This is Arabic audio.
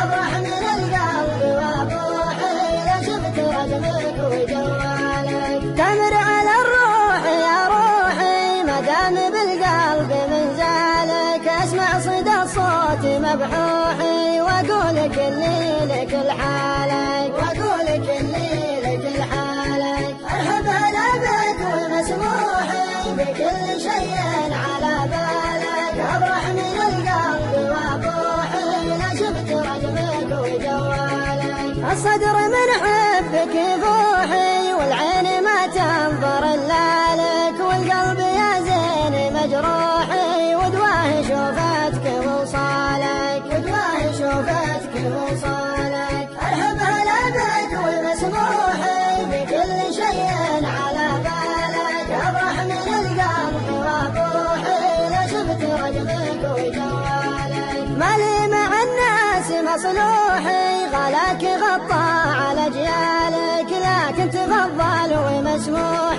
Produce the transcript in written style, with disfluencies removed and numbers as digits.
أفرح من القلب وأبوحي إذا شفت رقمك وجوالك. تمر على الروح يا روحي ما دام بالقلب من زالك، أسمع صدى الصوت مبحوحي وأقول كلي لك لحالك، وأقول كلي لك لحالك. أرحب هلا بك والمسموحي بكل شيء على بالك، أفرح من القلب وأبوحي إذا شفت رقمك وجوالك. الصدر من حبك يفوحي والعين ما تنظر إلا لك، والقلب يا زين مجروحي ودواه شوفتك ووصالك، ودواه شوفتك ووصالك. أرحب هلا بك والمسموحي بكل شيء على بالك، أفرح من القلب وأبوحي إذا شفت رقمك وجوالك. مالي مع الناس مصلوحي غلاك غطى على جيالك، لكن تفضل ومسموح